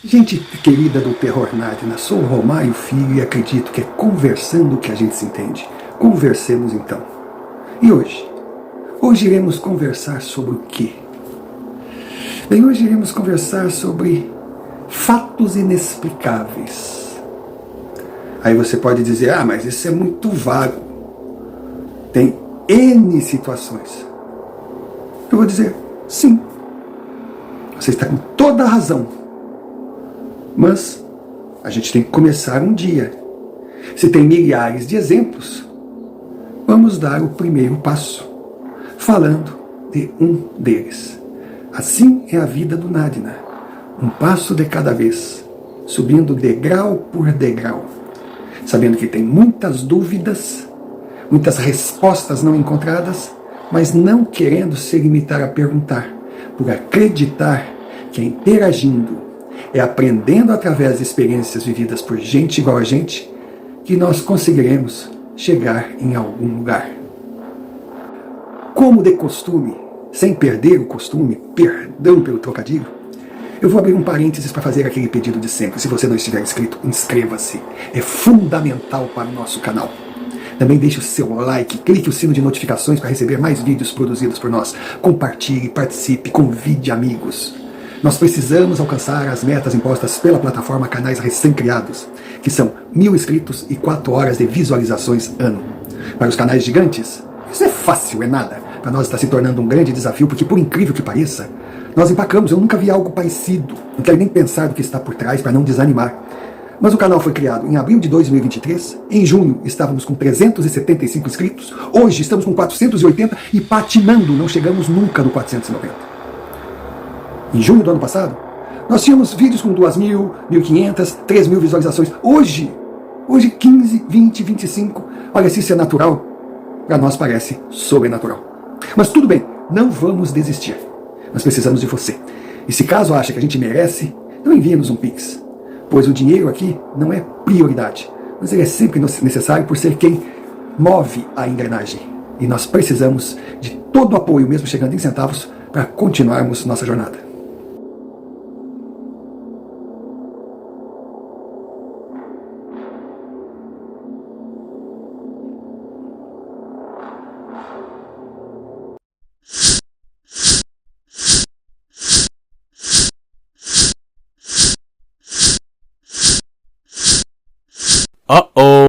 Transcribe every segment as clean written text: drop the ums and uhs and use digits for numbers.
Gente querida do Terror Nádina, sou o Romário Filho e acredito que é conversando que a gente se entende. Conversemos então. E hoje? Hoje iremos conversar sobre o quê? Bem, hoje iremos conversar sobre fatos inexplicáveis. Aí você pode dizer, mas isso é muito vago. Tem N situações. Eu vou dizer, sim. Você está com toda a razão. Mas a gente tem que começar um dia. Se tem milhares de exemplos, vamos dar o primeiro passo, falando de um deles. Assim é a vida do Nádina, um passo de cada vez, subindo degrau por degrau, sabendo que tem muitas dúvidas, muitas respostas não encontradas, mas não querendo se limitar a perguntar, por acreditar que é interagindo, é aprendendo através de experiências vividas por gente igual a gente, que nós conseguiremos chegar em algum lugar. Como de costume, sem perder o costume, perdão pelo trocadilho, eu vou abrir um parênteses para fazer aquele pedido de sempre. Se você não estiver inscrito, inscreva-se. É fundamental para o nosso canal. Também deixe o seu like, clique o sino de notificações para receber mais vídeos produzidos por nós. Compartilhe, participe, convide amigos. Nós precisamos alcançar as metas impostas pela plataforma Canais Recém-Criados, que são 1000 inscritos e 4 horas de visualizações ano. Para os canais gigantes, isso é fácil, é nada. Para nós está se tornando um grande desafio, porque por incrível que pareça, nós empacamos. Eu nunca vi algo parecido. Não quero nem pensar do que está por trás para não desanimar. Mas o canal foi criado em abril de 2023, em junho estávamos com 375 inscritos, hoje estamos com 480 e patinando, não chegamos nunca no 490. Em junho do ano passado, nós tínhamos vídeos com 2.000, 1.500, 3.000 visualizações. Hoje 15, 20, 25. Olha, se isso é natural, para nós parece sobrenatural. Mas tudo bem, não vamos desistir. Nós precisamos de você. E se caso acha que a gente merece, não envie-nos um Pix. Pois o dinheiro aqui não é prioridade. Mas ele é sempre necessário por ser quem move a engrenagem. E nós precisamos de todo o apoio, mesmo chegando em centavos, para continuarmos nossa jornada. Uh-oh.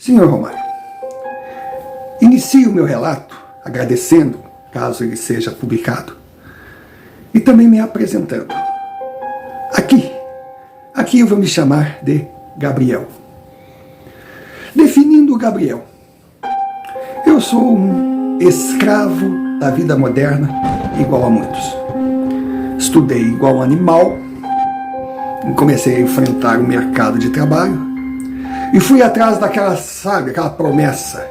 Senhor Romário, inicio o meu relato agradecendo, caso ele seja publicado, e também me apresentando. Aqui eu vou me chamar de Gabriel. Definindo o Gabriel, eu sou um escravo da vida moderna igual a muitos. Estudei igual um animal, comecei a enfrentar o mercado de trabalho, e fui atrás daquela, aquela promessa.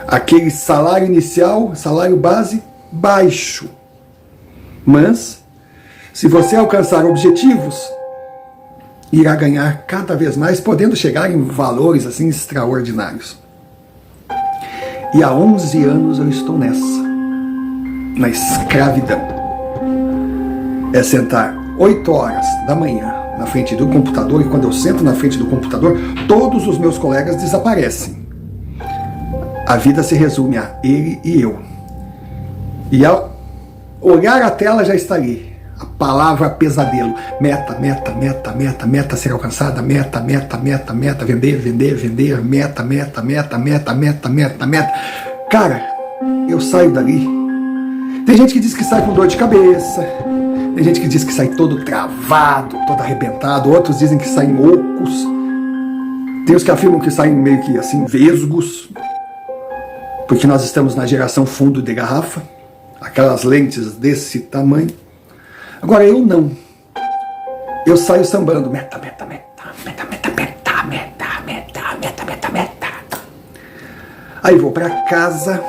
Aquele salário inicial, salário base, baixo. Mas, se você alcançar objetivos, irá ganhar cada vez mais, podendo chegar em valores assim extraordinários. E há 11 anos eu estou nessa, na escravidão. É sentar 8 horas da manhã na frente do computador, e quando eu sento na frente do computador, todos os meus colegas desaparecem. A vida se resume a ele e eu. E ao olhar a tela já está ali, A palavra pesadelo. Meta, meta, meta, meta, meta ser alcançada, meta, meta, meta, meta, vender, vender, vender, meta, meta, meta, meta, meta, meta, meta. Cara, eu saio dali. Tem gente que diz que sai com dor de cabeça, tem gente que diz que sai todo travado, todo arrebentado, outros dizem que saem ocos, tem os que afirmam que saem meio que assim, vesgos, porque nós estamos na geração fundo de garrafa, aquelas lentes desse tamanho. Agora eu não. Eu saio sambando. Meta, meta, meta, meta, meta, meta, meta, meta, meta, meta, meta. Aí vou para casa,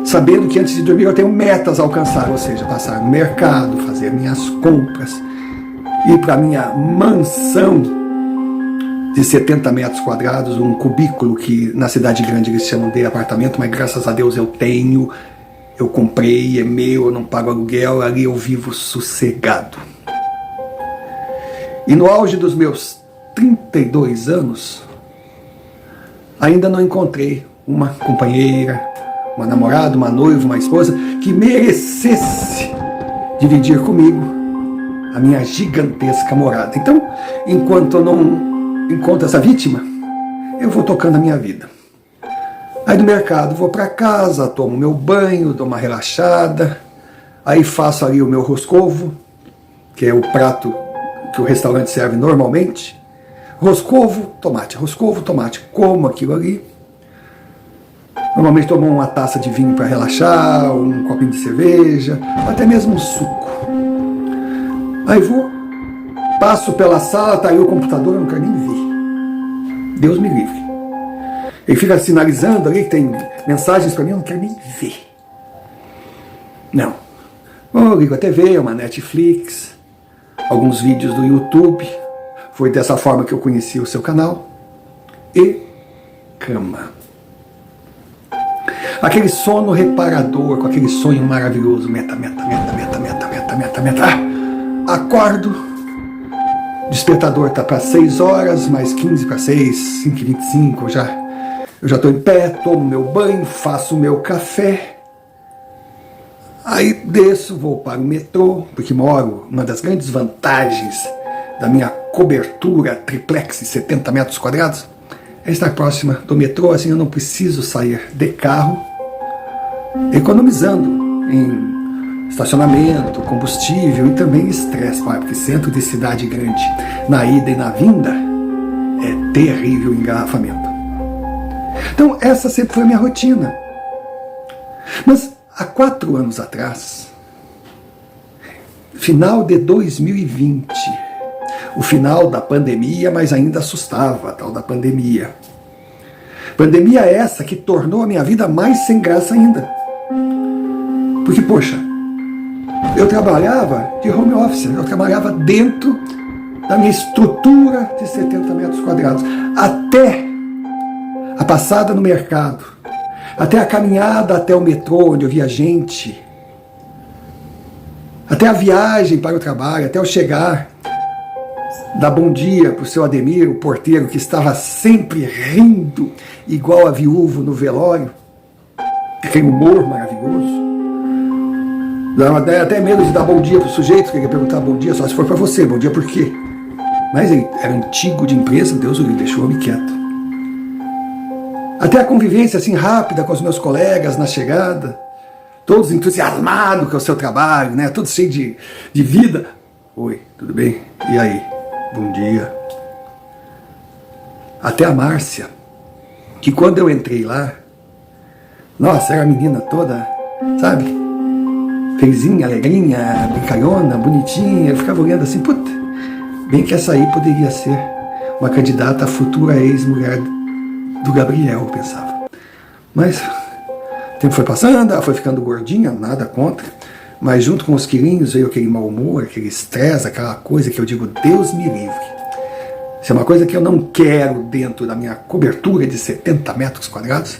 sabendo que antes de dormir eu tenho metas a alcançar, ou seja, passar no mercado, fazer minhas compras, ir para minha mansão de 70 metros quadrados, um cubículo que na cidade grande eles chamam de apartamento, mas graças a Deus eu tenho. Eu comprei, é meu, eu não pago aluguel, ali eu vivo sossegado. E no auge dos meus 32 anos, ainda não encontrei uma companheira, uma namorada, uma noiva, uma esposa que merecesse dividir comigo a minha gigantesca morada. Então, enquanto eu não encontro essa vítima, eu vou tocando a minha vida. Aí do mercado vou para casa, tomo meu banho, dou uma relaxada, aí faço ali o meu roscovo, que é o prato que o restaurante serve normalmente. Roscovo, tomate, como aquilo ali. Normalmente tomo uma taça de vinho para relaxar, um copinho de cerveja, até mesmo um suco. Aí vou, passo pela sala, tá aí o computador, eu não quero nem ver. Deus me livre. Ele fica sinalizando ali que tem mensagens para mim, eu não quero nem ver. Não. Eu ligo a TV, uma Netflix, alguns vídeos do YouTube. Foi dessa forma que eu conheci o seu canal. E cama. Aquele sono reparador, com aquele sonho maravilhoso. Meta, meta, meta, meta, meta, meta, meta, meta. Acordo. Despertador tá para 6 horas, mais 15 para 6, 5h25 eu já estou em pé, tomo meu banho, faço o meu café. Aí desço, vou para o metrô, porque moro, uma das grandes vantagens da minha cobertura triplex de 70 metros quadrados é estar próxima do metrô, assim eu não preciso sair de carro, economizando em estacionamento, combustível e também estresse, porque centro de cidade grande, na ida e na vinda, é terrível o engarrafamento. Então essa sempre foi a minha rotina. Mas há 4 anos atrás, final de 2020, o final da pandemia, mas ainda assustava a tal da pandemia. Pandemia essa que tornou a minha vida mais sem graça ainda. Porque, poxa, eu trabalhava de home office, eu trabalhava dentro da minha estrutura de 70 metros quadrados, até a passada no mercado, até a caminhada até o metrô, onde eu via gente, até a viagem para o trabalho, até eu chegar, dar bom dia para o seu Ademir, o porteiro, que estava sempre rindo, igual a viúvo no velório, aquele humor maravilhoso. Dava até medo de dar bom dia para o sujeito, que ele ia perguntar bom dia só se for para você, bom dia por quê? Mas ele era antigo de empresa, Deus o deixou-me quieto. Até a convivência assim rápida com os meus colegas na chegada, todos entusiasmados com o seu trabalho, né? Todos cheios de vida. Oi, tudo bem? E aí? Bom dia. Até a Márcia, que quando eu entrei lá, nossa, era a menina toda, sabe? Felizinha, alegrinha, brincalhona, bonitinha. Eu ficava olhando assim, puta, bem que essa aí poderia ser uma candidata a futura ex-mulher do Gabriel, eu pensava. Mas o tempo foi passando, ela foi ficando gordinha, nada contra, mas junto com os quilinhos veio aquele mau humor, aquele estresse, aquela coisa que eu digo, Deus me livre. Isso é uma coisa que eu não quero dentro da minha cobertura de 70 metros quadrados.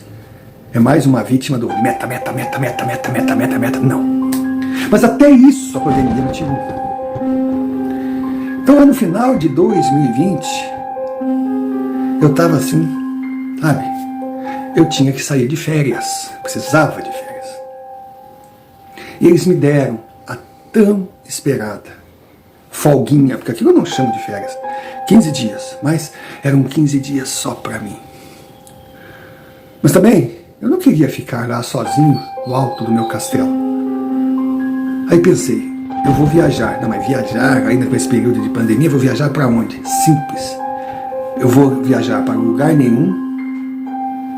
É mais uma vítima do meta, meta, meta, meta, meta, meta, meta, meta. Não. Mas até isso a pandemia não tirou. Então lá no final de 2020, eu estava assim, sabe? Eu tinha que sair de férias, precisava de férias. E eles me deram a tão esperada, folguinha, porque aquilo eu não chamo de férias, 15 dias, mas eram 15 dias só para mim. Mas também, eu não queria ficar lá sozinho no alto do meu castelo. Aí pensei, eu vou viajar. Não, mas viajar, ainda com esse período de pandemia, vou viajar para onde? Simples. Eu vou viajar para lugar nenhum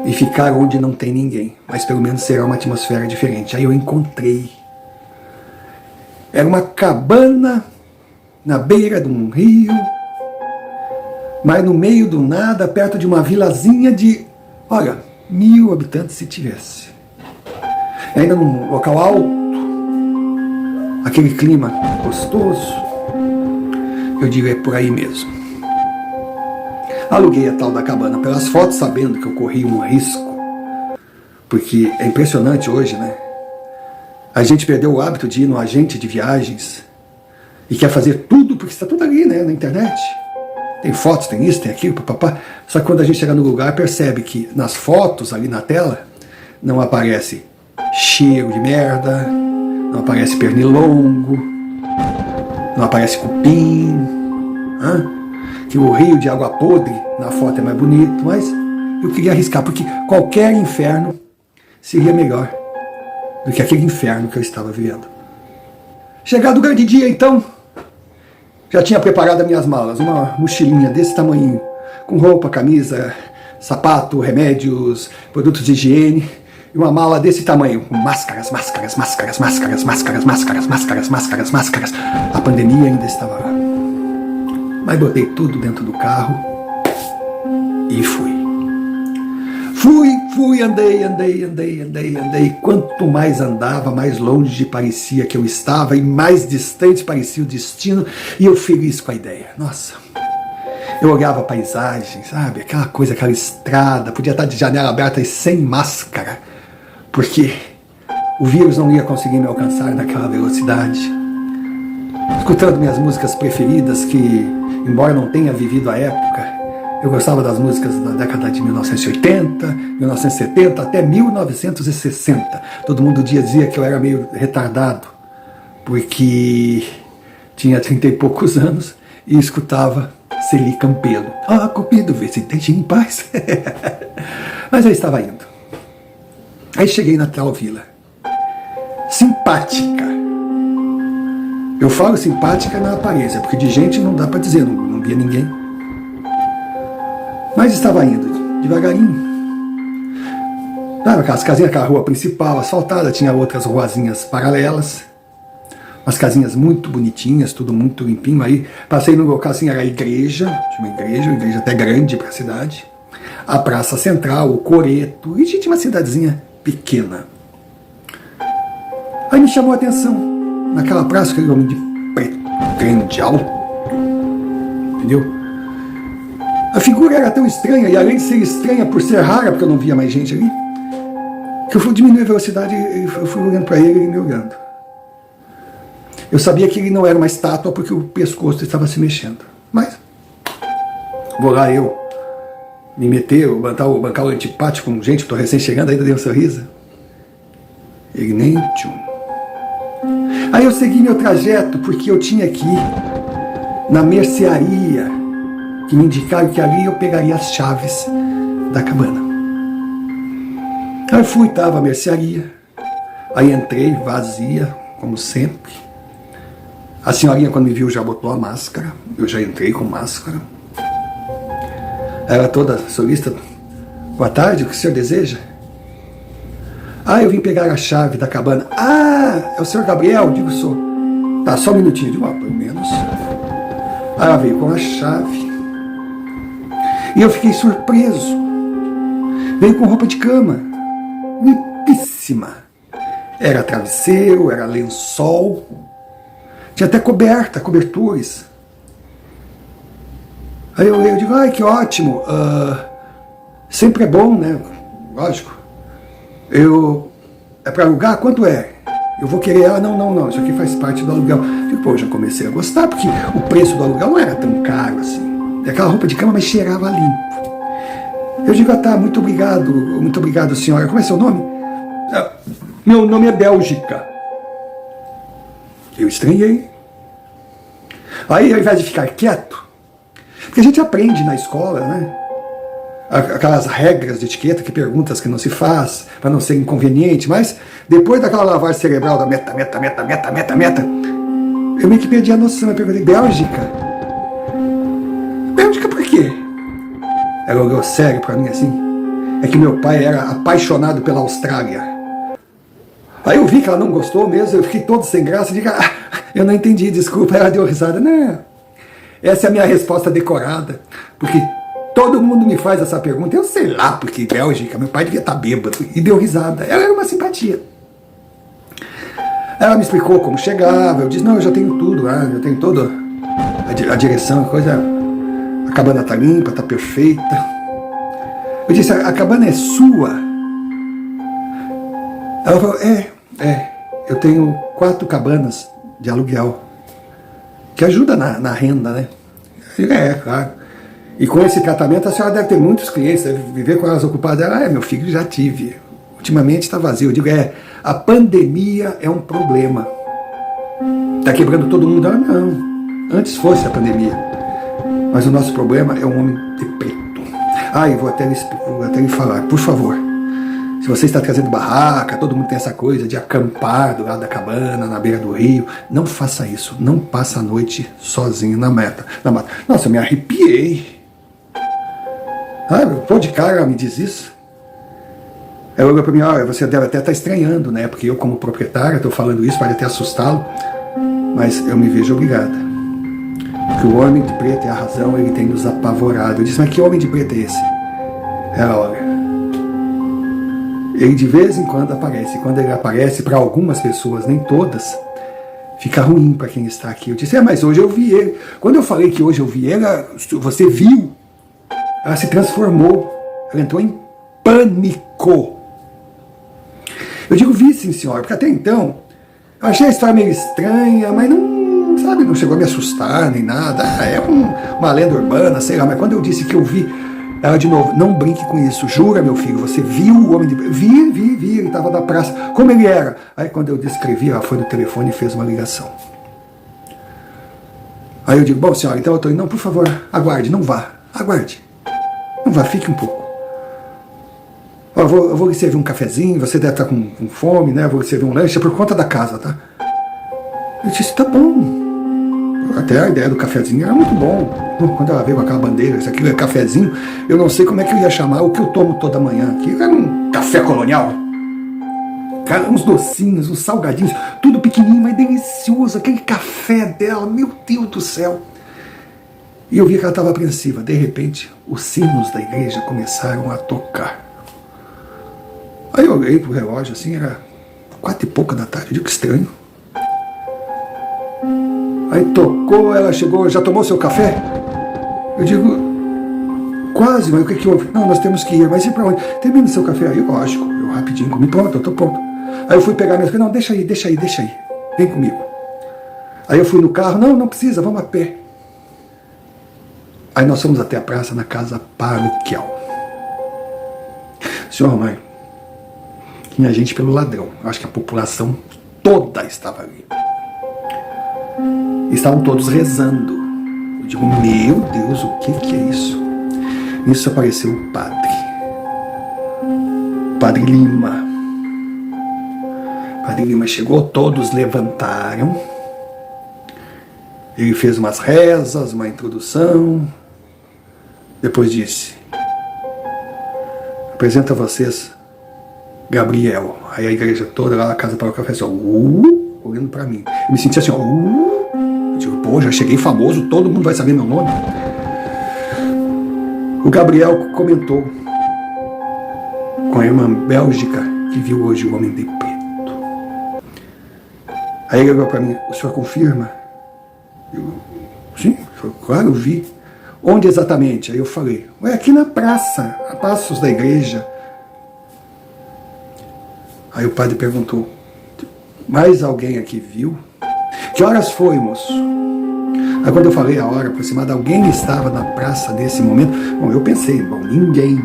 e ficar onde não tem ninguém. Mas pelo menos será uma atmosfera diferente. Aí eu encontrei. Era uma cabana na beira de um rio, mas no meio do nada, perto de uma vilazinha de, olha, 1000 habitantes se tivesse. Ainda num local alto, aquele clima gostoso, eu digo, é por aí mesmo. Aluguei a tal da cabana pelas fotos, sabendo que eu corri um risco, porque é impressionante hoje, né? A gente perdeu o hábito de ir no agente de viagens e quer fazer tudo, porque está tudo ali, né, na internet. Tem fotos, tem isso, tem aquilo, papapá. Só que quando a gente chega no lugar, percebe que nas fotos ali na tela não aparece cheiro de merda, não aparece pernilongo, não aparece cupim, que o rio de água podre na foto é mais bonito, mas eu queria arriscar, porque qualquer inferno seria melhor do que aquele inferno que eu estava vivendo. Chegado o grande dia, então, já tinha preparado as minhas malas, uma mochilinha desse tamanho, com roupa, camisa, sapato, remédios, produtos de higiene, e uma mala desse tamanho, com máscaras. A pandemia ainda estava lá. Mas botei tudo dentro do carro e fui. Fui, andei. Quanto mais andava, mais longe parecia que eu estava e mais distante parecia o destino, e eu feliz com a ideia. Nossa, eu olhava a paisagem, sabe? Aquela coisa, aquela estrada, podia estar de janela aberta e sem máscara, porque o vírus não ia conseguir me alcançar naquela velocidade. Escutando minhas músicas preferidas, que, embora não tenha vivido a época, eu gostava das músicas da década de 1980, 1970, até 1960. Todo mundo dizia que eu era meio retardado, porque tinha 30 e poucos anos e escutava Celi Campelo. Cupido, vê se deixe em paz. Mas eu estava indo. Aí cheguei na tal vila. Simpática. Eu falo simpática na aparência, porque de gente não dá para dizer, não via ninguém. Mas estava indo devagarinho. Aquelas casinhas, aquela rua principal asfaltada, tinha outras ruazinhas paralelas, umas casinhas muito bonitinhas, tudo muito limpinho. Aí passei no local assim, era a igreja, tinha uma igreja até grande para a cidade, a praça central, o coreto, e tinha uma cidadezinha pequena. Aí me chamou a atenção, naquela praça, aquele homem de preto, grande, alto, entendeu? A figura era tão estranha, e além de ser estranha por ser rara, porque eu não via mais gente ali, que eu fui diminuir a velocidade e eu fui olhando para ele e ele me olhando. Eu sabia que ele não era uma estátua porque o pescoço estava se mexendo. Mas, vou lá eu, me meter, bancar o antipático com gente, estou recém chegando, ainda dei um sorriso. Ele nem tchum. Aí eu segui meu trajeto, porque eu tinha que ir na mercearia, que me indicaram que ali eu pegaria as chaves da cabana. Aí fui, estava a mercearia, aí entrei, vazia, como sempre. A senhorinha, quando me viu, já botou a máscara, eu já entrei com máscara. Ela toda solista. Boa tarde, o que o senhor deseja? Eu vim pegar a chave da cabana. É o senhor Gabriel? Digo, sou. Tá, só um minutinho. Digo, pelo menos. Aí ela veio com a chave. E eu fiquei surpreso. Veio com roupa de cama. Limpíssima. Era travesseiro, era lençol. Tinha até cobertores. Aí eu digo, que ótimo. Sempre é bom, né? Lógico. É para alugar? Quanto é? Eu vou querer, não, isso aqui faz parte do aluguel. Eu já comecei a gostar, porque o preço do aluguel não era tão caro assim. É aquela roupa de cama, mas cheirava limpo. Eu digo, tá, muito obrigado, senhora. Como é seu nome? Meu nome é Bélgica. Eu estranhei, Aí, ao invés de ficar quieto, porque a gente aprende na escola, né? Aquelas regras de etiqueta, que perguntas que não se faz, para não ser inconveniente, mas depois daquela lavagem cerebral da meta, eu meio que perdi a noção. Eu perguntei, Bélgica? Bélgica por quê? Ela olhou sério para mim assim. É que meu pai era apaixonado pela Austrália. Aí eu vi que ela não gostou mesmo, eu fiquei todo sem graça, digo, eu não entendi, desculpa. Ela deu risada. Não, essa é a minha resposta decorada, porque todo mundo me faz essa pergunta, eu sei lá, porque Bélgica, meu pai devia estar bêbado, e deu risada. Ela era uma simpatia. Ela me explicou como chegava, eu disse, não, eu já tenho tudo lá, eu tenho toda a direção, a coisa, a cabana tá limpa, tá perfeita. Eu disse, a cabana é sua? Ela falou, eu tenho 4 cabanas de aluguel, que ajuda na renda, né? Eu digo, claro. E com esse tratamento a senhora deve ter muitos clientes, deve viver com elas ocupadas. Ela, meu filho, já tive. Ultimamente está vazio. Eu digo, a pandemia é um problema. Está quebrando todo mundo? Ela, não. Antes fosse a pandemia. Mas o nosso problema é um homem de preto. Eu vou até lhe falar, por favor. Se você está trazendo barraca, todo mundo tem essa coisa de acampar do lado da cabana, na beira do rio, não faça isso. Não passa a noite sozinho na mata. Nossa, eu me arrepiei. Pô de cara, ela me diz isso. Ela olhou para mim, você deve até estar estranhando, né? Porque eu, como proprietária, estou falando isso, pode até assustá-lo, mas eu me vejo obrigada. Porque o homem de preto é a razão, ele tem nos apavorado. Eu disse, mas que homem de preto é esse? Ela olha. Ele de vez em quando aparece. Quando ele aparece, para algumas pessoas, nem todas, fica ruim para quem está aqui. Eu disse, mas hoje eu vi ele. Quando eu falei que hoje eu vi ele, você viu? Ela se transformou. Ela entrou em pânico. Eu digo, vi sim, senhora, porque até então eu achei a história meio estranha, mas não chegou a me assustar nem nada. É uma lenda urbana, sei lá, mas quando eu disse que eu vi, ela de novo, não brinque com isso, jura, meu filho, você viu o homem de... Vi, ele estava na praça, como ele era. Aí quando eu descrevi, ela foi no telefone e fez uma ligação. Aí eu digo, bom, senhora, então eu estou indo, não, por favor, aguarde, não vá, aguarde, não vá, fique um pouco. Eu vou lhe servir um cafezinho, você deve estar com fome, né? Eu vou lhe servir um lanche, é por conta da casa, tá? Eu disse, tá bom. Até a ideia do cafezinho era muito bom. Quando ela veio com aquela bandeira, isso aqui é cafezinho, eu não sei como é que eu ia chamar o que eu tomo toda manhã. Aquilo era um café colonial. Cara, uns docinhos, uns salgadinhos, tudo pequenininho, mas delicioso. Aquele café dela, meu Deus do céu. E eu vi que ela estava apreensiva. De repente, os sinos da igreja começaram a tocar. Aí eu olhei pro relógio, assim, era 4h pouca da tarde, eu digo, que estranho. Aí tocou, ela chegou, já tomou seu café? Eu digo, quase, mas o que houve? Não, nós temos que ir, mas ir pra onde? Termina seu café aí, lógico, eu rapidinho comi, pronto, eu tô pronto. Aí eu fui pegar minhas coisas, não, deixa aí, vem comigo. Aí eu fui no carro, não precisa, vamos a pé. Aí nós fomos até a praça, na casa paroquial. Senhor mãe, tinha gente pelo ladrão. Eu acho que a população toda estava ali. Estavam todos rezando. Eu digo, meu Deus, o que é isso? Nisso apareceu o Padre Lima. Padre Lima chegou, todos levantaram. Ele fez umas rezas, uma introdução. Depois disse, apresento a vocês Gabriel. Aí a igreja toda lá, a casa paroquial, fez assim, olhando pra mim. Eu me senti assim, eu digo, pô, já cheguei famoso, todo mundo vai saber meu nome. O Gabriel comentou com a irmã Bélgica, que viu hoje o homem de preto. Aí ele olhou pra mim, o senhor confirma? Eu, sim, claro, eu vi. Onde exatamente? Aí eu falei, aqui na praça, a passos da igreja. Aí o padre perguntou, mais alguém aqui viu? Que horas foi, moço? Aí quando eu falei a hora aproximada, alguém estava na praça nesse momento? Bom, eu pensei, ninguém.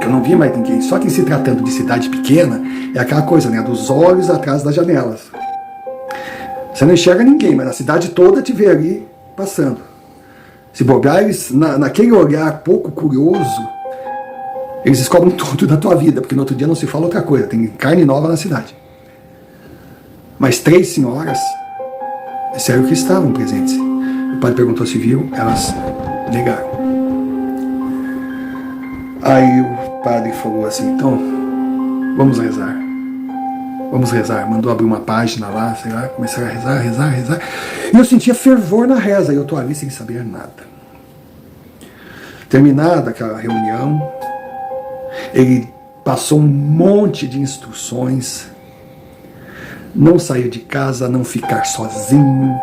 Eu não vi mais ninguém. Só que em se tratando de cidade pequena, é aquela coisa, né? Dos olhos atrás das janelas. Você não enxerga ninguém, mas a cidade toda te vê ali passando. Se bobear, eles, naquele olhar pouco curioso, eles descobrem tudo da tua vida, porque no outro dia não se fala outra coisa, tem carne nova na cidade. Mas 3 senhoras, é sério que estavam presentes. O padre perguntou se viu, elas negaram. Aí o padre falou assim, então, vamos rezar. Vamos rezar. Mandou abrir uma página lá, sei lá, começaram a rezar. E eu sentia fervor na reza, e eu estou ali sem saber nada. Terminada aquela reunião, ele passou um monte de instruções. Não sair de casa, não ficar sozinho,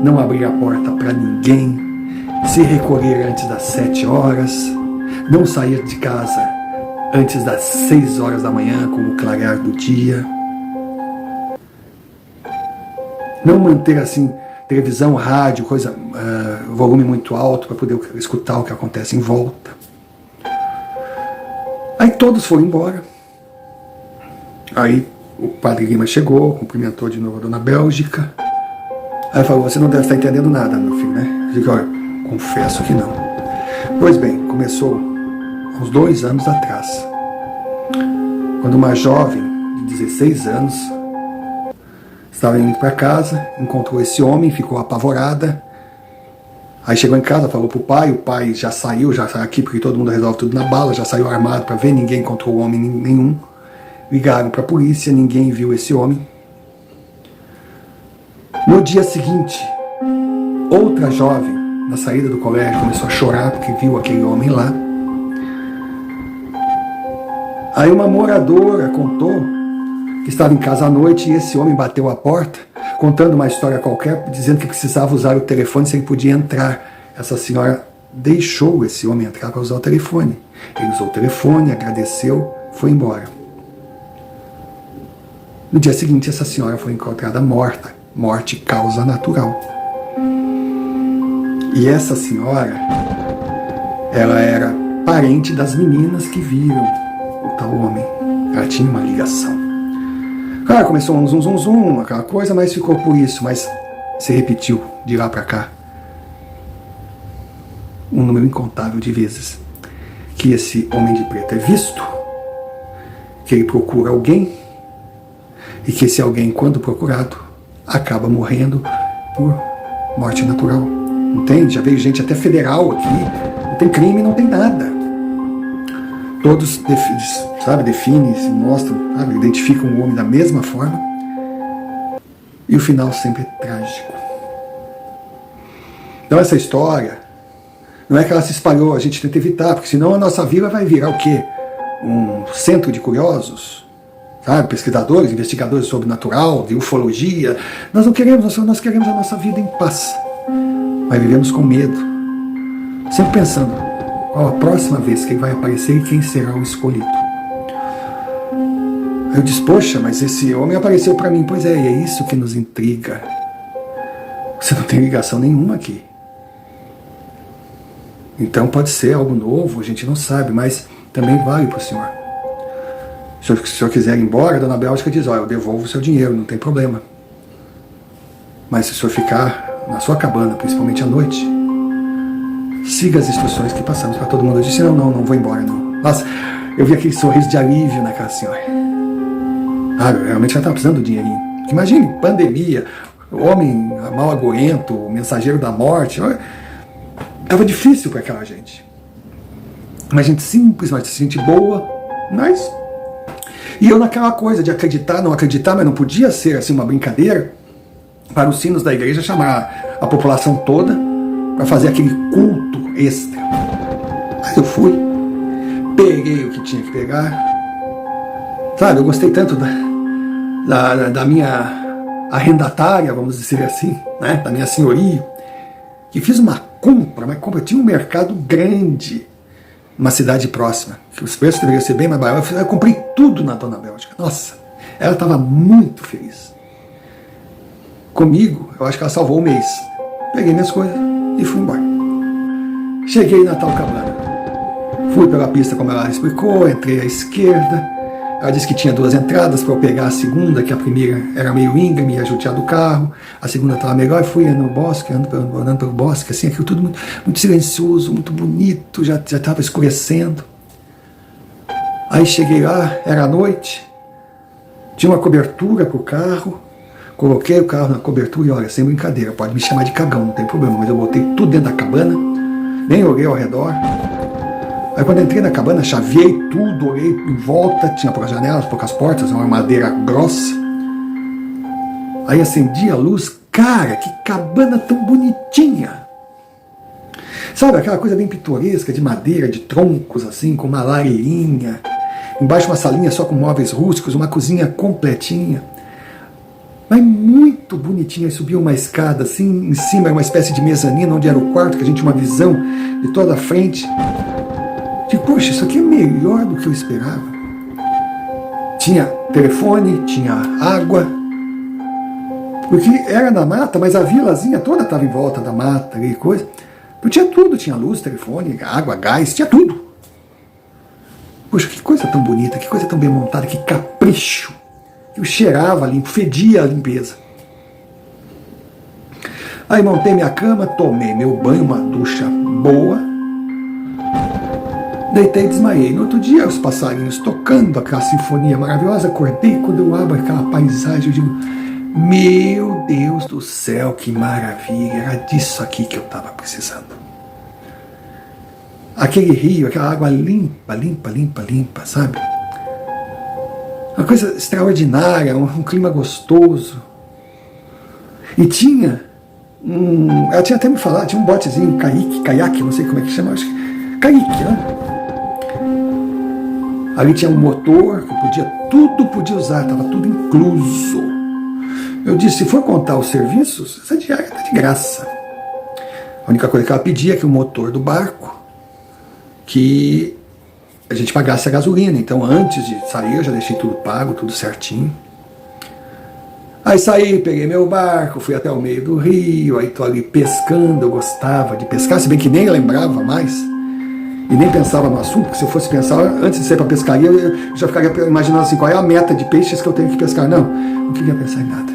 não abrir a porta para ninguém, se recolher antes das 7 horas, não sair de casa antes das 6 horas da manhã, com o clarear do dia. Não manter assim televisão, rádio, volume muito alto para poder escutar o que acontece em volta. Aí todos foram embora. Aí o padre Lima chegou, cumprimentou de novo a dona Bélgica. Aí falou, você não deve estar entendendo nada, meu filho, né? Eu digo, olha, confesso que não. Pois bem, começou uns 2 anos atrás, quando uma jovem de 16 anos estava indo para casa, encontrou esse homem, ficou apavorada. Aí chegou em casa, falou pro pai, o pai já saiu aqui, porque todo mundo resolve tudo na bala, já saiu armado para ver, ninguém encontrou o homem nenhum. Ligaram para a polícia, ninguém viu esse homem. No dia seguinte, outra jovem, na saída do colégio, começou a chorar porque viu aquele homem lá. Aí uma moradora contou que estava em casa à noite e esse homem bateu a porta, contando uma história qualquer, dizendo que precisava usar o telefone se ele podia entrar. Essa senhora deixou esse homem entrar para usar o telefone. Ele usou o telefone, agradeceu, foi embora. No dia seguinte, essa senhora foi encontrada morta. Morte causa natural. E essa senhora, ela era parente das meninas que viram o tal homem. Ela tinha uma ligação. Claro, começou um zum, aquela coisa, mas ficou por isso. Mas se repetiu de lá para cá um número incontável de vezes que esse homem de preto é visto, que ele procura alguém e que esse alguém, quando procurado, acaba morrendo por morte natural. Entende? Já veio gente até federal aqui, não tem crime, não tem nada. Todos definem, se mostram, identificam o homem da mesma forma. E o final sempre é trágico. Então essa história, não é que ela se espalhou, a gente tenta evitar, porque senão a nossa vila vai virar o quê? Um centro de curiosos, sabe? Pesquisadores, investigadores de sobrenatural, de ufologia. Nós não queremos, nós queremos a nossa vida em paz. Mas vivemos com medo, sempre pensando qual a próxima vez que ele vai aparecer e quem será o escolhido. Eu disse, poxa, mas esse homem apareceu para mim. Pois é, e é isso que nos intriga. Você não tem ligação nenhuma aqui. Então pode ser algo novo, a gente não sabe, mas também vale para o senhor. Se o senhor quiser ir embora, a dona Bélgica diz, olha, eu devolvo o seu dinheiro, não tem problema. Mas se o senhor ficar na sua cabana, principalmente à noite, siga as instruções que passamos para todo mundo. Eu disse, não vou embora, não. Nossa, eu vi aquele sorriso de alívio naquela senhora. Realmente ela estava precisando do dinheirinho. Imagine, pandemia, o homem mal agoento, o mensageiro da morte. Estava difícil para aquela gente. Uma gente simples, uma gente boa, mas... E eu naquela coisa de acreditar, não acreditar, mas não podia ser assim uma brincadeira, para os sinos da igreja chamar a população toda para fazer aquele culto extra. Mas eu fui, peguei o que tinha que pegar. Sabe, eu gostei tanto da minha arrendatária, vamos dizer assim, né, da minha senhoria, que fiz uma compra, tinha um mercado grande, uma cidade próxima, que os preços deveriam ser bem mais baratos. Eu comprei tudo na dona Bélgica. Nossa, ela estava muito feliz. Comigo, eu acho que ela salvou o mês. Peguei minhas coisas e fui embora. Cheguei na tal cabana. Fui pela pista como ela explicou, entrei à esquerda, Ela disse que tinha 2 entradas para eu pegar a segunda, que a primeira era meio íngreme, ia judiar do carro, a segunda estava melhor, e fui andando no bosque, andando pelo bosque, assim, aquilo tudo muito, muito silencioso, muito bonito, já estava escurecendo. Aí cheguei lá, era noite, tinha uma cobertura para o carro, coloquei o carro na cobertura e olha, sem brincadeira, pode me chamar de cagão, não tem problema, mas eu botei tudo dentro da cabana, nem olhei ao redor. Aí quando entrei na cabana, chaveei tudo, olhei em volta, tinha poucas janelas, poucas portas, uma madeira grossa. Aí acendi a luz, cara, que cabana tão bonitinha! Sabe, aquela coisa bem pitoresca, de madeira, de troncos, assim, com uma lareirinha, embaixo uma salinha só com móveis rústicos, uma cozinha completinha. Mas muito bonitinha, subiu uma escada, assim, em cima era uma espécie de mezanino, onde era o quarto, que a gente tinha uma visão de toda a frente. Digo, poxa, isso aqui é melhor do que eu esperava. Tinha telefone, tinha água, porque era na mata, mas a vilazinha toda estava em volta da mata e coisa. Então tinha tudo, tinha luz, telefone, água, gás, tinha tudo. Poxa, que coisa tão bonita, que coisa tão bem montada, que capricho. Eu cheirava limpo, fedia a limpeza. Aí montei minha cama, tomei meu banho, uma ducha boa, deitei e desmaiei. No outro dia, os passarinhos tocando aquela sinfonia maravilhosa, acordei, quando eu abro aquela paisagem, eu digo, meu Deus do céu, que maravilha, era disso aqui que eu estava precisando. Aquele rio, aquela água limpa, limpa, limpa, limpa, sabe? Uma coisa extraordinária, um clima gostoso. E tinha, ela tinha até me falado, tinha um botezinho, caiaque, não sei como é que chama, acho que caiaque, né? Ali tinha um motor, que tudo podia usar, estava tudo incluso. Eu disse, se for contar os serviços, essa diária está de graça. A única coisa que ela pedia é que o motor do barco, que a gente pagasse a gasolina. Então antes de sair eu já deixei tudo pago, tudo certinho. Aí saí, peguei meu barco, fui até o meio do rio, aí tô ali pescando, eu gostava de pescar, se bem que nem lembrava mais, e nem pensava no assunto, porque se eu fosse pensar, antes de sair para pescaria, eu já ficaria imaginando assim, qual é a meta de peixes que eu tenho que pescar. Não queria pensar em nada.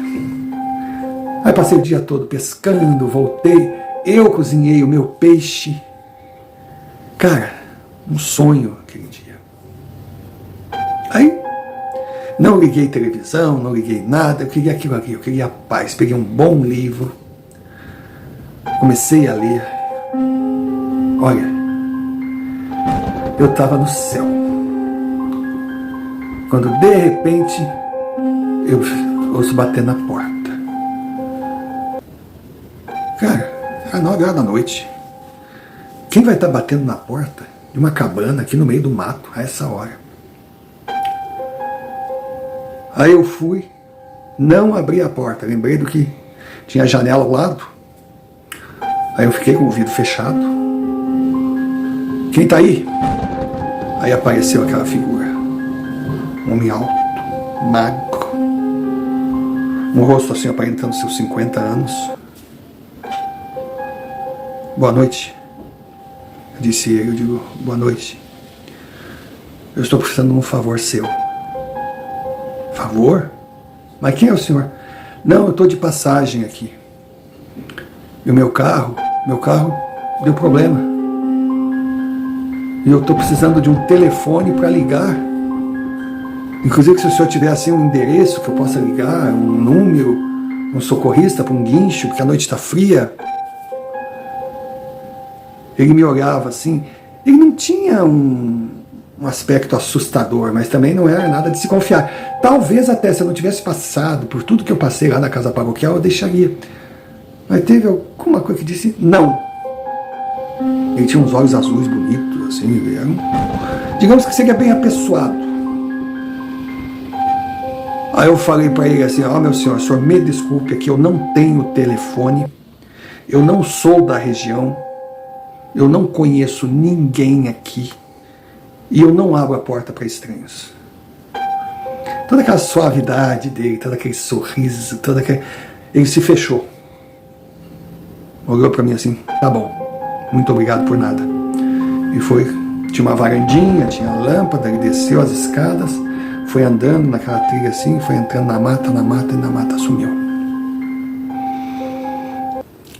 Aí passei o dia todo pescando, voltei, eu cozinhei o meu peixe. Cara, um sonho aquele dia. Aí, não liguei televisão, não liguei nada, eu queria aquilo aqui, eu queria paz. Peguei um bom livro, comecei a ler. Olha, eu estava no céu. Quando de repente eu ouço bater na porta. Cara, era 9 horas da noite. Quem vai estar batendo na porta de uma cabana aqui no meio do mato a essa hora? Aí eu fui, não abri a porta, lembrei do que tinha a janela ao lado. Aí eu fiquei com o vidro fechado. Quem tá aí? Aí apareceu aquela figura. Um homem alto, magro, um rosto assim aparentando seus 50 anos. Boa noite, disse ele. Eu digo, boa noite. Eu estou precisando de um favor seu. Favor? Mas quem é o senhor? Não, eu estou de passagem aqui. E o meu carro deu problema. E eu estou precisando de um telefone para ligar. Inclusive, se o senhor tiver assim um endereço que eu possa ligar, um número, um socorrista para um guincho, porque a noite está fria. Ele me olhava assim, ele não tinha um aspecto assustador, mas também não era nada de se confiar. Talvez até se eu não tivesse passado por tudo que eu passei lá na casa paroquial, eu deixaria. Mas teve alguma coisa que disse não. Ele tinha uns olhos azuis bonitos, assim, ele era digamos que seria bem apessoado. Aí eu falei para ele assim, ó, meu senhor, o senhor me desculpe, aqui eu não tenho telefone, eu não sou da região, eu não conheço ninguém aqui e eu não abro a porta para estranhos. Toda aquela suavidade dele, todo aquele sorriso, ele se fechou. Olhou para mim assim, tá bom, muito obrigado por nada. E foi, tinha uma varandinha, tinha lâmpada, ele desceu as escadas, foi andando naquela trilha assim, foi entrando na mata, e na mata sumiu.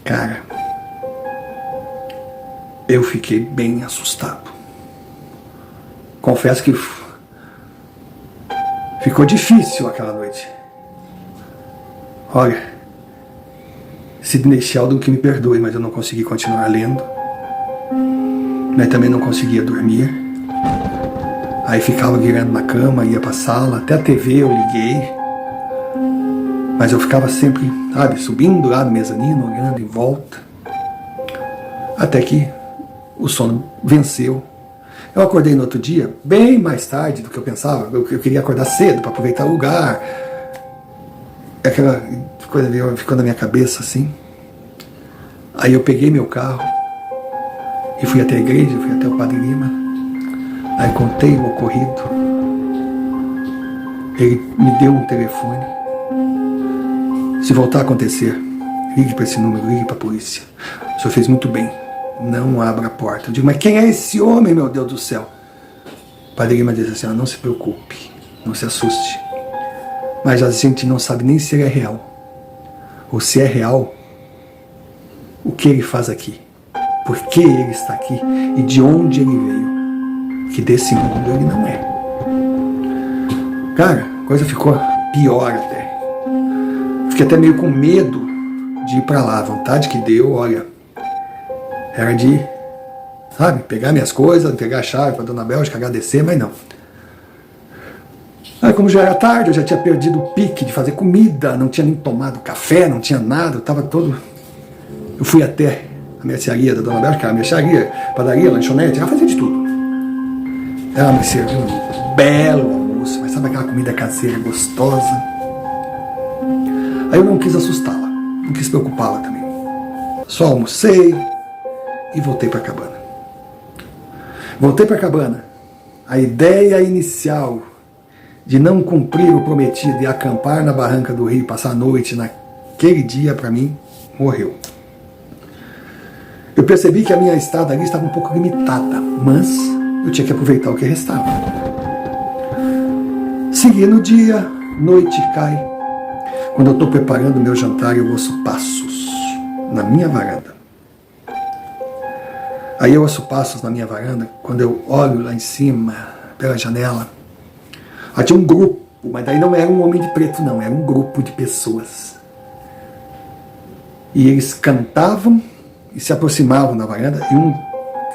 Cara, eu fiquei bem assustado. Confesso que ficou difícil aquela noite. Olha, Sidney Sheldon que me perdoe, mas eu não consegui continuar lendo. Mas também não conseguia dormir. Aí ficava virando na cama, ia pra sala, até a TV eu liguei. Mas eu ficava sempre, sabe, subindo lá no mezanino, olhando em volta. Até que o sono venceu. Eu acordei no outro dia, bem mais tarde do que eu pensava. Eu queria acordar cedo para aproveitar o lugar. Aquela coisa ficou na minha cabeça assim. Aí eu peguei meu carro e fui até a igreja, fui até o Padre Lima. Aí contei o ocorrido. Ele me deu um telefone. Se voltar a acontecer, ligue para esse número, ligue para a polícia. O senhor fez muito bem. Não abra a porta. Eu digo, mas quem é esse homem, meu Deus do céu? O Padre Lima disse assim, não se preocupe, não se assuste. Mas a gente não sabe nem se ele é real. Ou se é real, o que ele faz aqui. Por que ele está aqui e de onde ele veio. Que desse mundo ele não é. Cara, a coisa ficou pior até. Fiquei até meio com medo de ir para lá. A vontade que deu, olha, era de, sabe, pegar minhas coisas, pegar a chave para Dona Bélgica, agradecer, mas não. Aí como já era tarde, eu já tinha perdido o pique de fazer comida, não tinha nem tomado café, não tinha nada, eu estava todo... Eu fui até a mercearia da Dona Bélgica, a mercearia, padaria, lanchonete, ela fazia de tudo. Ela me serviu um belo almoço, mas sabe aquela comida caseira gostosa? Aí eu não quis assustá-la, não quis preocupá-la também. Só almocei e voltei para a cabana. Voltei para a cabana. A ideia inicial de não cumprir o prometido e acampar na barranca do rio, passar a noite naquele dia, para mim, morreu. Eu percebi que a minha estada ali estava um pouco limitada, mas eu tinha que aproveitar o que restava. Segui no dia, noite cai. Quando eu estou preparando o meu jantar, eu ouço passos na minha varanda. Aí eu ouço passos na minha varanda, quando eu olho lá em cima, pela janela, tinha um grupo, mas daí não era um homem de preto não, era um grupo de pessoas. E eles cantavam e se aproximavam da varanda, e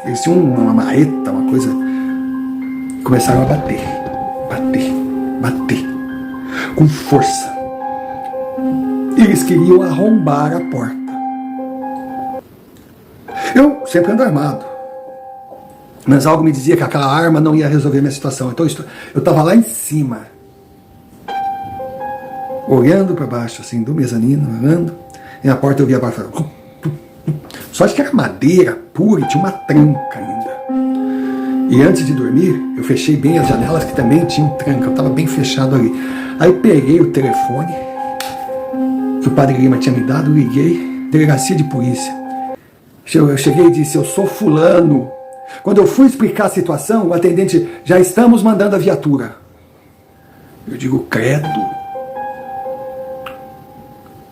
eles tinham uma marreta, uma coisa, e começaram a bater, com força. Eles queriam arrombar a porta. Eu sempre ando armado, mas algo me dizia que aquela arma não ia resolver minha situação. Então eu estava lá em cima, olhando para baixo, assim, do mezanino, olhando, e na porta eu via a porta. Só que era madeira pura e tinha uma tranca ainda. E antes de dormir, eu fechei bem as janelas que também tinham tranca, eu estava bem fechado ali. Aí peguei o telefone que o Padre Lima tinha me dado, liguei, delegacia de polícia. Eu cheguei e disse, eu sou fulano. Quando eu fui explicar a situação, o atendente, já estamos mandando a viatura. Eu digo, credo.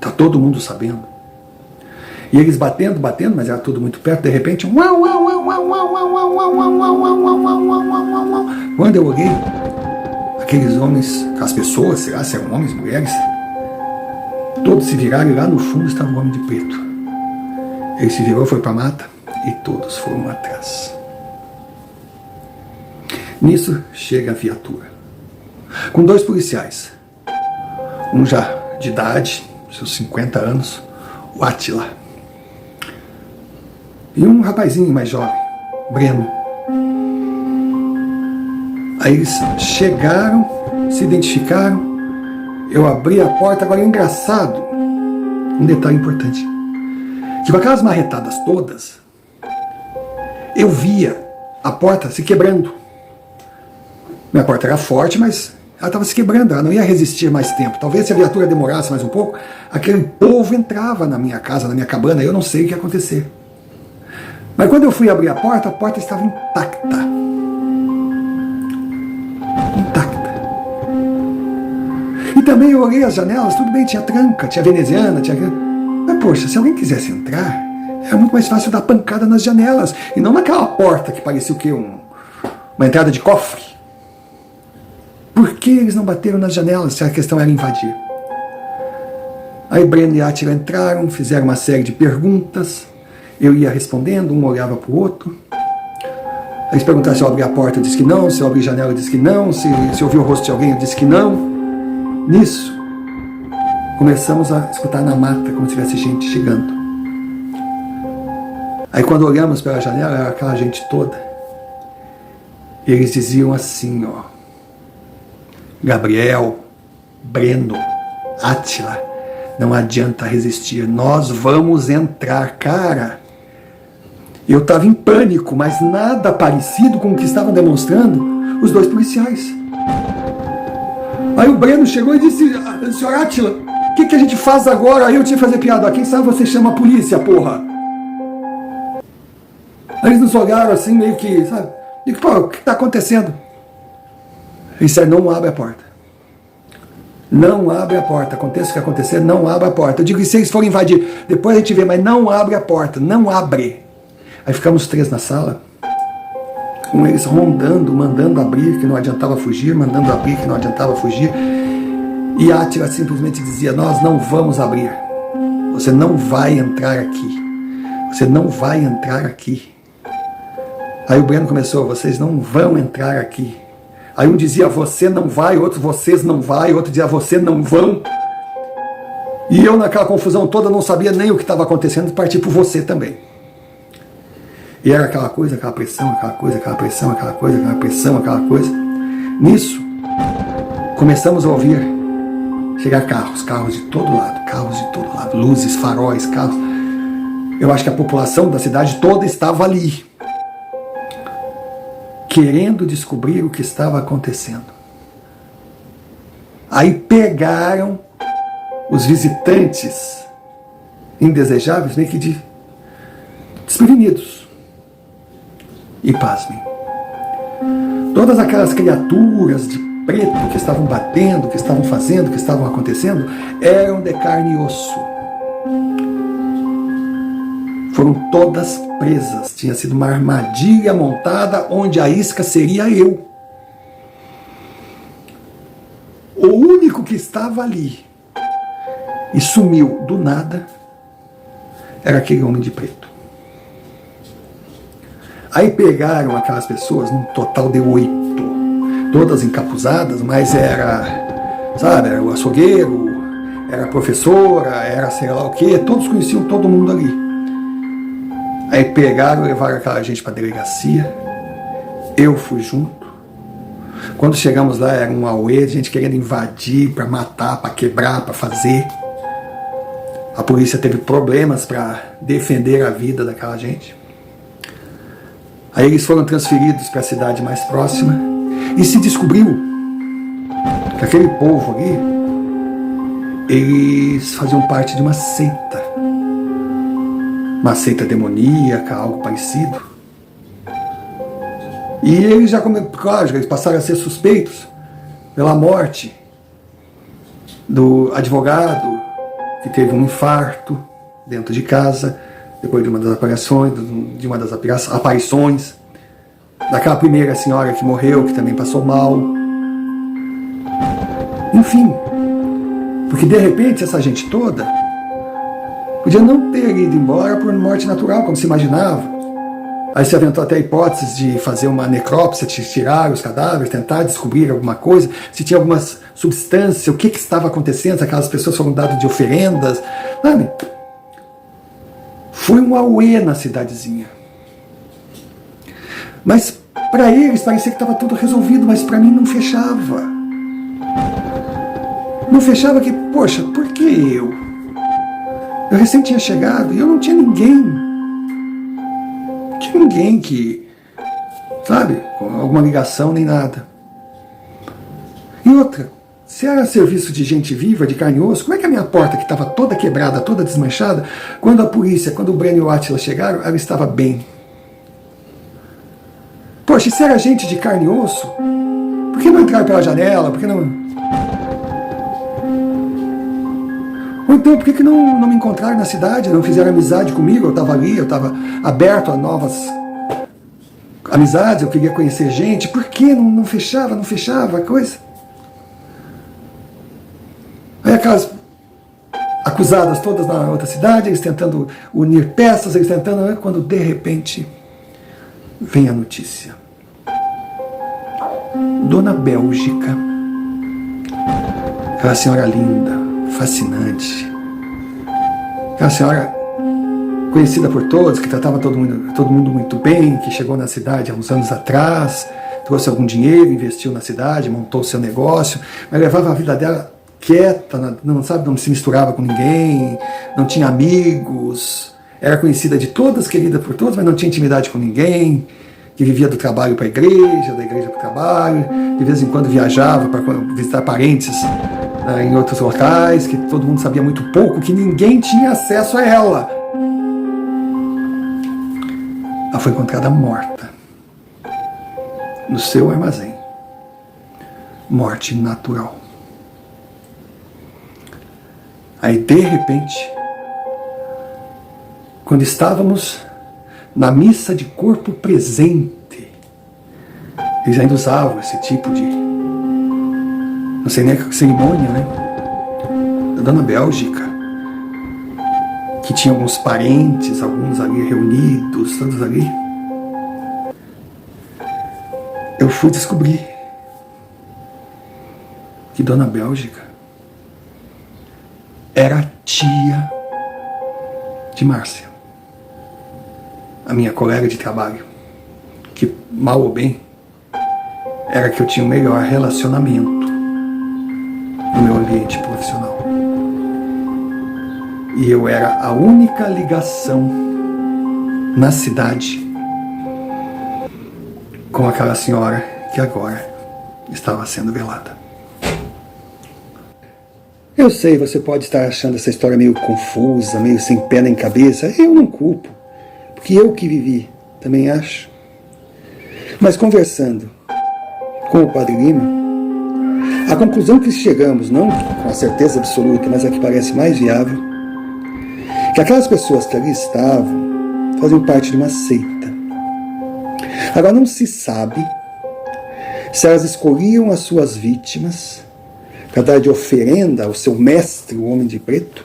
Tá todo mundo sabendo. E eles batendo, mas era tudo muito perto, de repente, quando eu olhei, aqueles homens, as pessoas, sei lá, se eram homens, mulheres, todos se viraram e lá no fundo estava um homem de preto. Ele se virou, foi para a mata e todos foram atrás. Nisso chega a viatura, com 2 policiais, um já de idade, seus 50 anos, o Átila, e um rapazinho mais jovem, Breno. Aí eles chegaram, se identificaram, eu abri a porta. Agora é engraçado, um detalhe importante, que com aquelas marretadas todas, eu via a porta se quebrando. Minha porta era forte, mas ela estava se quebrando, ela não ia resistir mais tempo. Talvez se a viatura demorasse mais um pouco, aquele povo entrava na minha casa, na minha cabana, eu não sei o que ia acontecer. Mas quando eu fui abrir a porta estava intacta. Intacta. também eu olhei as janelas, tudo bem, tinha tranca, tinha veneziana, tinha... Mas poxa, se alguém quisesse entrar, era muito mais fácil dar pancada nas janelas, e não naquela porta que parecia o quê? Uma entrada de cofre. Por que eles não bateram nas janelas se a questão era invadir? Aí Breno e Átila entraram, fizeram uma série de perguntas, eu ia respondendo, um olhava para o outro. Eles perguntaram se eu abri a porta, eu disse que não, se eu abri a janela, eu disse que não, se eu vi o rosto de alguém, eu disse que não. Nisso, começamos a escutar na mata como se tivesse gente chegando. Aí quando olhamos pela janela, era aquela gente toda. E eles diziam assim, ó: Gabriel, Breno, Átila, não adianta resistir, nós vamos entrar, cara. Eu estava em pânico, mas nada parecido com o que estavam demonstrando os dois policiais. Aí o Breno chegou e disse: senhor Átila, o que a gente faz agora? Aí eu tinha que fazer piada: quem sabe você chama a polícia, porra. Aí eles nos olharam assim, meio que, sabe? Digo, pô, o que está acontecendo? Ele disse: não abre a porta. Não abre a porta, aconteça o que acontecer, não abre a porta. Eu digo: e se eles forem invadir? Depois a gente vê, mas não abre a porta, não abre. Aí ficamos 3 na sala, com eles rondando, mandando abrir, que não adiantava fugir, mandando abrir, que não adiantava fugir. E Átila simplesmente dizia: nós não vamos abrir, você não vai entrar aqui, você não vai entrar aqui. Aí o Breno começou: vocês não vão entrar aqui. Aí um dizia: você não vai, outro: vocês não vai, outro dizia: você não vão. E eu naquela confusão toda não sabia nem o que estava acontecendo, parti por você também. E era aquela coisa, aquela pressão, aquela coisa, aquela pressão, aquela coisa, aquela pressão, aquela coisa. Nisso, começamos a ouvir chegar carros de todo lado, luzes, faróis, carros. Eu acho que a população da cidade toda estava ali, querendo descobrir o que estava acontecendo. Aí pegaram os visitantes indesejáveis meio que desprevenidos. E pasmem, todas aquelas criaturas de preto que estavam batendo, que estavam fazendo, que estavam acontecendo, eram de carne e osso. Foram todas presas. Tinha sido uma armadilha montada onde a isca seria eu. O único que estava ali e sumiu do nada era aquele homem de preto. Aí pegaram aquelas pessoas, num total de 8, todas encapuzadas, mas era, sabe, era o açougueiro, era a professora, era sei lá o quê, todos conheciam todo mundo ali. Aí pegaram e levaram aquela gente para a delegacia, eu fui junto. Quando chegamos lá era um auê, gente querendo invadir, para matar, para quebrar, para fazer. A polícia teve problemas para defender a vida daquela gente. Aí eles foram transferidos para a cidade mais próxima e se descobriu que aquele povo ali, eles faziam parte de uma seita demoníaca, algo parecido. E eles já, claro, eles passaram a ser suspeitos pela morte do advogado que teve um infarto dentro de casa, depois de uma das aparições, daquela primeira senhora que morreu, que também passou mal. Enfim, porque de repente essa gente toda podia não ter ido embora por morte natural, como se imaginava. Aí se aventou até a hipótese de fazer uma necrópsia, tirar os cadáveres, tentar descobrir alguma coisa, se tinha alguma substância, o que estava acontecendo, se aquelas pessoas foram dadas de oferendas, sabe? Foi um auê na cidadezinha. Mas para eles parecia que estava tudo resolvido, mas para mim não fechava. Não fechava que, poxa, por que eu? Eu recém tinha chegado e eu não tinha ninguém. Não tinha ninguém que, sabe, com alguma ligação nem nada. E outra, se era serviço de gente viva, de carne e osso, como é que a minha porta, que estava toda quebrada, toda desmanchada, quando a polícia, quando o Breno e o Átila chegaram, ela estava bem? Poxa, e se era gente de carne e osso, por que não entrar pela janela? Por que não... então, por que não me encontraram na cidade, não fizeram amizade comigo? Eu estava ali, eu estava aberto a novas amizades, eu queria conhecer gente. Por que não fechava a coisa? Aí aquelas acusadas todas na outra cidade, eles tentando unir peças, eles tentando, quando de repente vem a notícia. Dona Bélgica, aquela senhora linda, fascinante, aquela senhora conhecida por todos, que tratava todo mundo muito bem, que chegou na cidade há uns anos atrás, trouxe algum dinheiro, investiu na cidade, montou o seu negócio, mas levava a vida dela quieta, não se misturava com ninguém, não tinha amigos, era conhecida de todas, querida por todos, mas não tinha intimidade com ninguém, que vivia do trabalho para a igreja, da igreja para o trabalho, de vez em quando viajava para visitar parentes em outros locais, que todo mundo sabia muito pouco, que ninguém tinha acesso a ela. Ela foi encontrada morta no seu armazém. Morte natural. Aí, de repente, quando estávamos na missa de corpo presente, eles ainda usavam esse tipo de, não sei nem a cerimônia, né? Da Dona Bélgica, que tinha alguns parentes, alguns ali reunidos, todos ali. Eu fui descobrir que Dona Bélgica era a tia de Márcia, a minha colega de trabalho, que, mal ou bem, era que eu tinha o melhor relacionamento no meu ambiente profissional. E eu era a única ligação na cidade com aquela senhora que agora estava sendo velada. Eu sei, você pode estar achando essa história meio confusa, meio sem pé nem cabeça. Eu não culpo, porque eu que vivi, também acho. Mas conversando com o Padre Lima, a conclusão que chegamos, não com a certeza absoluta, mas a que parece mais viável, que aquelas pessoas que ali estavam faziam parte de uma seita. Agora não se sabe se elas escolhiam as suas vítimas para dar de oferenda ao seu mestre, o homem de preto,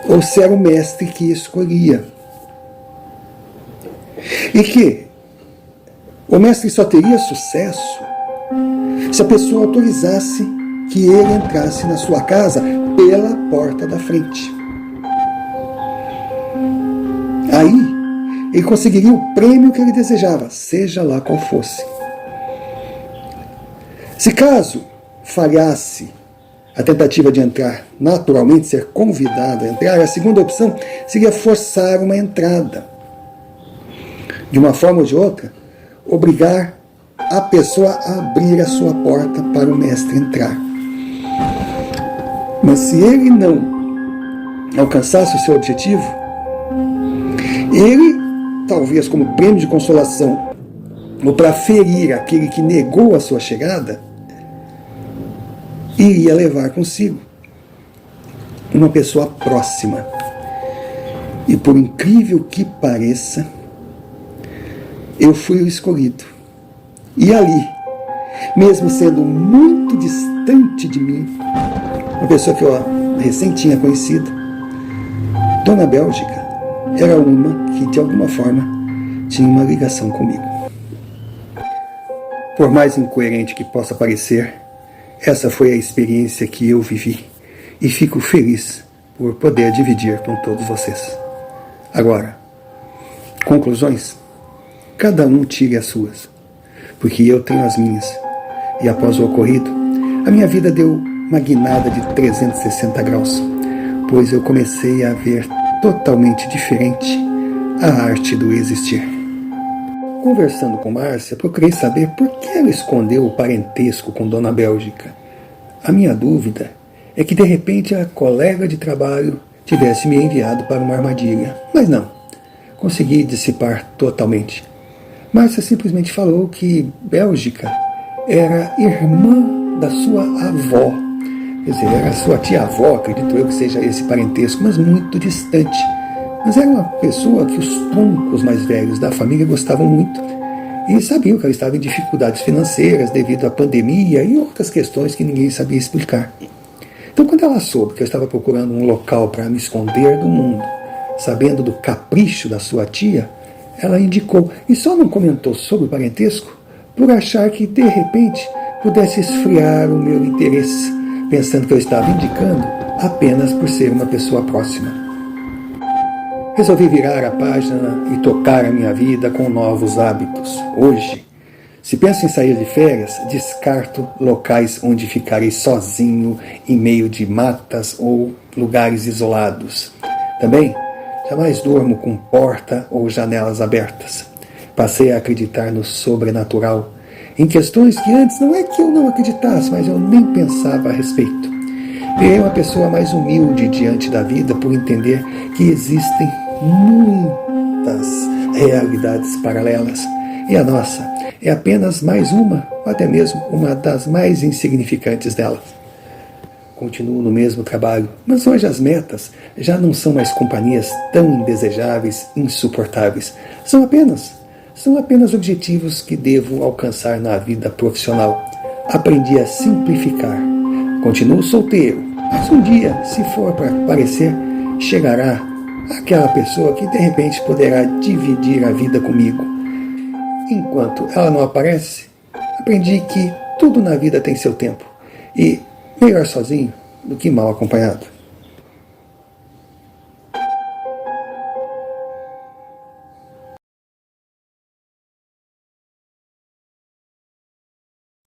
ou se era o mestre que escolhia. E que o mestre só teria sucesso se a pessoa autorizasse que ele entrasse na sua casa pela porta da frente. Aí, ele conseguiria o prêmio que ele desejava, seja lá qual fosse. Se caso falhasse a tentativa de entrar, naturalmente ser convidado a entrar, a segunda opção seria forçar uma entrada. De uma forma ou de outra, obrigar a pessoa a abrir a sua porta para o mestre entrar. Mas se ele não alcançasse o seu objetivo, ele, talvez como prêmio de consolação, ou para ferir aquele que negou a sua chegada, iria levar consigo uma pessoa próxima. E por incrível que pareça, eu fui o escolhido. E ali, mesmo sendo muito distante de mim, uma pessoa que eu recém tinha conhecido, Dona Bélgica era uma que, de alguma forma, tinha uma ligação comigo. Por mais incoerente que possa parecer, essa foi a experiência que eu vivi e fico feliz por poder dividir com todos vocês. Agora, conclusões? Cada um tire as suas, porque eu tenho as minhas. E após o ocorrido, a minha vida deu uma guinada de 360 graus, pois eu comecei a ver totalmente diferente a arte do existir. Conversando com Márcia, procurei saber por que ela escondeu o parentesco com Dona Bélgica. A minha dúvida é que de repente a colega de trabalho tivesse me enviado para uma armadilha. Mas não, consegui dissipar totalmente. Márcia simplesmente falou que Bélgica era irmã da sua avó, Quer dizer, era sua tia-avó, acredito eu que seja esse parentesco, mas muito distante. Mas era uma pessoa que os troncos mais velhos da família gostavam muito e sabiam que ela estava em dificuldades financeiras devido à pandemia e outras questões que ninguém sabia explicar. Então, quando ela soube que eu estava procurando um local para me esconder do mundo, sabendo do capricho da sua tia, ela indicou e só não comentou sobre o parentesco por achar que, de repente, pudesse esfriar o meu interesse, pensando que eu estava indicando apenas por ser uma pessoa próxima. Resolvi virar a página e tocar a minha vida com novos hábitos. Hoje, se penso em sair de férias, descarto locais onde ficarei sozinho em meio de matas ou lugares isolados. Também, jamais durmo com porta ou janelas abertas. Passei a acreditar no sobrenatural, em questões que antes não é que eu não acreditasse, mas eu nem pensava a respeito. Virei uma pessoa mais humilde diante da vida por entender que existem muitas realidades paralelas e a nossa é apenas mais uma, ou até mesmo uma das mais insignificantes delas. Continuo no mesmo trabalho, mas hoje as metas já não são mais companhias tão indesejáveis, insuportáveis. São apenas objetivos que devo alcançar na vida profissional. Aprendi a simplificar. Continuo solteiro, mas um dia, se for para aparecer, chegará aquela pessoa que de repente poderá dividir a vida comigo. Enquanto ela não aparece, aprendi que tudo na vida tem seu tempo e melhor sozinho do que mal acompanhado.